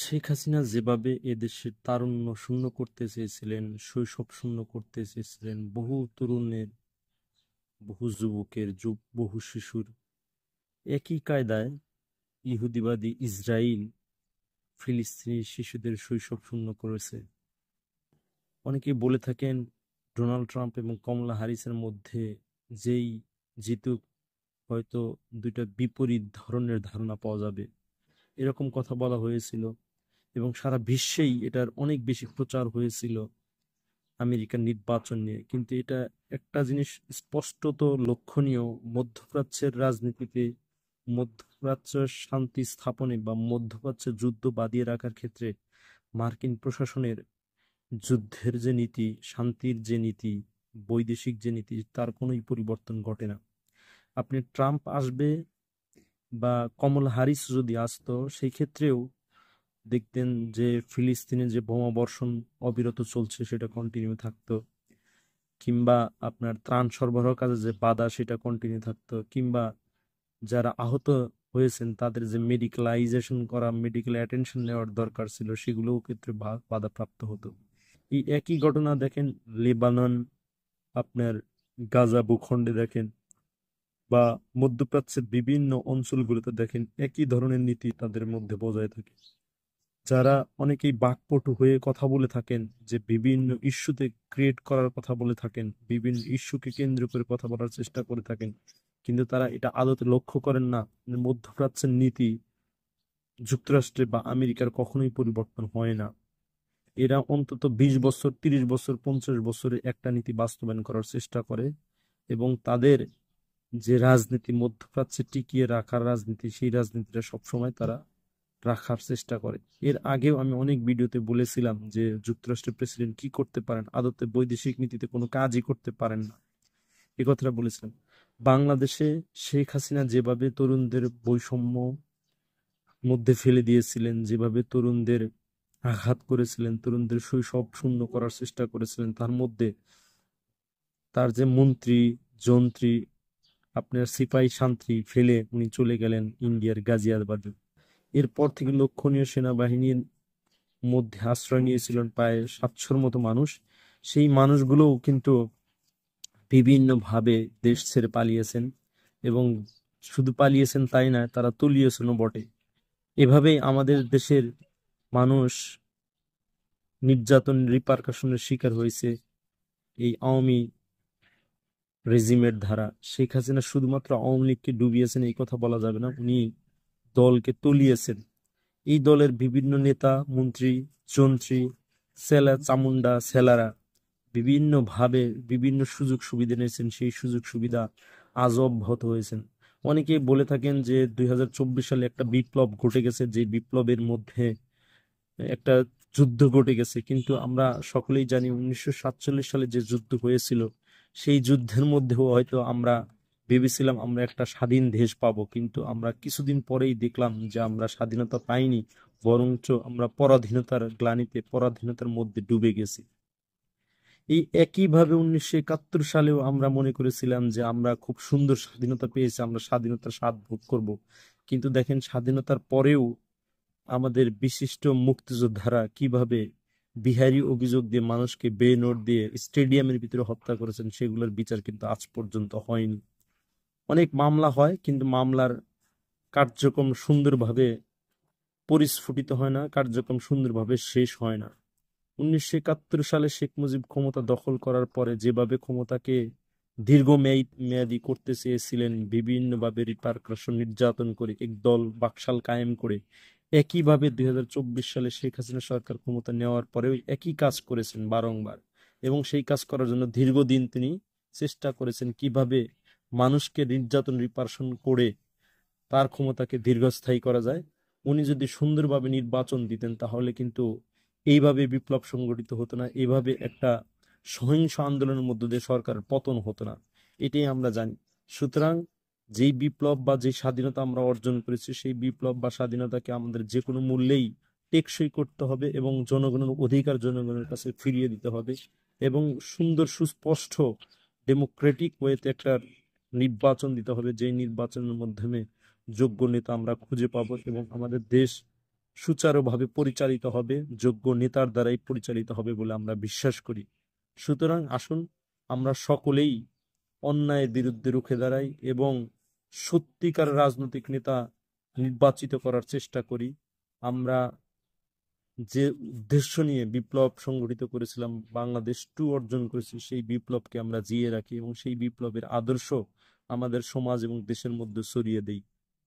শেখ হাসিনা যেভাবে এদেশের তারুণ্য শূন্য করতে চেয়েছিলেন, শৈশব শূন্য করতে চেয়েছিলেন, বহু তরুণের, বহু যুবকের, বহু শিশুর একই কায়দায় ইহুদিবাদী ইসরায়েল ফিলিস্তিনি শিশুদের শৈশব শূন্য করেছে। অনেকেই বলে থাকেন ডোনাল্ড ট্রাম্প এবং কমলা হ্যারিসের মধ্যে যেই জিতুক হয়তো দুইটা বিপরীত ধরনের ধারণা পাওয়া যাবে, এরকম কথা বলা হয়েছিল এবং সারা বিশ্বেই এটার অনেক বেশি প্রচার হয়েছিল আমেরিকার নির্বাচন নিয়ে। কিন্তু এটা একটা জিনিস স্পষ্টত লক্ষণীয়, মধ্যপ্রাচ্যের রাজনীতিতে, মধ্যপ্রাচ্যের শান্তি স্থাপনে বা মধ্যপ্রাচ্যের যুদ্ধ বাঁধিয়ে রাখার ক্ষেত্রে মার্কিন প্রশাসনের যুদ্ধের যে নীতি, শান্তির যে নীতি, বৈদেশিক যে নীতি, তার কোনোই পরিবর্তন ঘটে না। আপনি ট্রাম্প আসবে বা কমলা হ্যারিস যদি আসতো, সেই ক্ষেত্রেও দেখতেন যে ফিলিস্তিনে যে বোমা বর্ষণ অবিরত চলছে সেটা কন্টিনিউ থাকতো, কিংবা আপনার ত্রাণ সরবরাহ কাজে যে বাধা সেটা কন্টিনিউ থাকতো, কিংবা যারা আহত হয়েছেন তাদের যে মেডিকেলাইজেশন করা, মেডিকেল অ্যাটেনশন নেওয়ার দরকার ছিল, সেগুলোও ক্ষেত্রে বাধাপ্রাপ্ত হতো। এই একই ঘটনা দেখেন লেবানন, আপনার গাজা ভূখণ্ডে দেখেন, বা মধ্যপ্রাচ্যের বিভিন্ন অঞ্চলগুলোতে দেখেন, একই ধরনের নীতি তাদের মধ্যে বজায় থাকে। যারা অনেকেই বাকপটু হয়ে কথা বলে থাকেন, যে বিভিন্ন ইস্যুতে ক্রিয়েট করার কথা বলে থাকেন, বিভিন্ন ইস্যুকে কেন্দ্র করে কথা বলার চেষ্টা করে থাকেন, কিন্তু তারা এটা আদতে লক্ষ্য করেন না যে মধ্যপ্রাচ্যের নীতি যুক্তরাষ্ট্রে বা আমেরিকার কখনোই পরিবর্তন হয় না। এরা অন্তত 20 বছর, 30 বছর, 50 বছরে একটা নীতি বাস্তবায়ন করার চেষ্টা করে, এবং তাদের যে রাজনীতি, মধ্যপ্রাচ্যে টিকিয়ে রাখার রাজনীতি, সেই রাজনীতিটা সবসময় তারা রাখার চেষ্টা করে। এর আগেও আমি অনেক ভিডিওতে বলেছিলাম যে যুক্তরাষ্ট্রের প্রেসিডেন্ট কি করতে পারেন, আদতে বৈদেশিক নীতিতে কোনো কাজই করতে পারেন না, এই কথাটা বলেছিলাম। বাংলাদেশে শেখ হাসিনা যেভাবে তরুণদের বৈষম্য মধ্যে ফেলে দিয়েছিলেন, যেভাবে তরুণদের আঘাত করেছিলেন, তরুণদের শৈশব শূন্য করার চেষ্টা করেছিলেন, তার মধ্যে তার যে মন্ত্রী যন্ত্রী, আপনার সিপাহী শান্তি ফেলে উনি চলে গেলেন ইন্ডিয়ার গাজিয়াবাদে। এরপর থেকে লক্ষণীয় সেনাবাহিনীর মধ্যে আশ্রয় নিয়েছিলেন প্রায় 700-র মতো মানুষ। সেই মানুষগুলোও কিন্তু বিভিন্নভাবে দেশ ছেড়ে পালিয়েছেন, এবং শুধু পালিয়েছেন তাই না, তারা তলিয়েছেনও বটে। এভাবেই আমাদের দেশের মানুষ নির্যাতন, রিপারকাশনের শিকার হয়েছে এই আওয়ামী রেজিমের ধারা। শেখ হাসিনা শুধুমাত্র আওয়ামী লীগকে ডুবিয়েছেন এই কথা বলা যাবে না, উনি দলকে তলিয়েছেন। এই দলের বিভিন্ন নেতা, মন্ত্রী, যন্ত্রী, সেলা চামুন্ডা সেলারা বিভিন্নভাবে বিভিন্ন সুযোগ সুবিধা নিয়েছেন, সেই সুযোগ সুবিধা আজও অব্যাহত হয়েছেন। অনেকেই বলে থাকেন যে 2024 সালে একটা বিপ্লব ঘটে গেছে, যে বিপ্লবের মধ্যে একটা যুদ্ধ ঘটে গেছে, কিন্তু আমরা সকলেই জানি 1947 সালে যে যুদ্ধ হয়েছিল, সেই যুদ্ধের মধ্যেও হয়তো আমরা ভেবেছিলাম আমরা একটা স্বাধীন দেশ পাবো, কিন্তু আমরা কিছুদিন পরেই দেখলাম যে আমরা স্বাধীনতা পাইনি, বরঞ্চ আমরা পরাধীনতার গ্লানিতে, পরাধীনতার মধ্যে ডুবে গেছি। এই একইভাবে 1971 সালেও আমরা মনে করেছিলাম যে আমরা খুব সুন্দর স্বাধীনতা পেয়েছি, আমরা স্বাধীনতার স্বাদ ভোগ করব, কিন্তু দেখেন স্বাধীনতার পরেও আমাদের বিশিষ্ট মুক্তিযোদ্ধারা কিভাবে বিহারি অভিযোগ দিয়ে মানুষকে বেনোট দিয়ে স্টেডিয়ামের ভিতরে হত্যা করেছেন, সেগুলোর বিচার কিন্তু আজ পর্যন্ত হয়নি। অনেক মামলা হয়, কিন্তু মামলার কার্যক্রম সুন্দরভাবে পরিস্ফুটিত হয় না, কার্যক্রম সুন্দরভাবে শেষ হয় না। 1971 সালে শেখ মুজিব ক্ষমতা দখল করার পরে যেভাবে ক্ষমতাকে মেয়াদি করতে চেয়েছিলেন, বিভিন্নভাবে রিপারকাশন, নির্যাতন করে একদল বাকশাল কায়েম করে, একইভাবে 2024 সালে শেখ হাসিনা সরকার ক্ষমতা নেওয়ার পরেও একই কাজ করেছেন বারংবার, এবং সেই কাজ করার জন্য দীর্ঘদিন তিনি চেষ্টা করেছেন কিভাবে মানুষকে নির্যাতন, রিপারশন করে তার ক্ষমতাকে দীর্ঘস্থায়ী করা যায়। উনি যদি সুন্দরভাবে নির্বাচন দিতেন, তাহলে কিন্তু এইভাবে বিপ্লব সংগঠিত হতো না, এইভাবে একটা সহিংস আন্দোলনের মধ্য দিয়ে সরকারের পতন হতো না, এটাই আমরা জানি। সুতরাং যেই বিপ্লব বা যে স্বাধীনতা আমরা অর্জন করেছি, সেই বিপ্লব বা স্বাধীনতাকে আমাদের যে কোনো মূল্যেই টেকসই করতে হবে, এবং জনগণের অধিকার জনগণের কাছে ফিরিয়ে দিতে হবে, এবং সুন্দর, সুস্পষ্ট, ডেমোক্রেটিক ওয়েতে একটা নির্বাচন দিতে হবে, যে নির্বাচনের মাধ্যমে যোগ্য নেতা আমরা খুঁজে পাবো এবং আমাদের দেশ সুচারুভাবে পরিচালিত হবে, যোগ্য নেতার দ্বারাই পরিচালিত হবে বলে আমরা বিশ্বাস করি। সুতরাং আসুন আমরা সকলেই অন্যায়ের বিরুদ্ধে রুখে দাঁড়াই এবং সত্যিকার রাজনৈতিক নেতা নির্বাচিত করার চেষ্টা করি। আমরা যে উদ্দেশ্য নিয়ে বিপ্লব সংগঠিত করেছিলাম, বাংলাদেশ 2 অর্জন করেছি, সেই বিপ্লবকে আমরা জিয়ে রাখি এবং সেই বিপ্লবের আদর্শ আমাদের সমাজ এবং দেশের মধ্যে ছড়িয়ে দেই।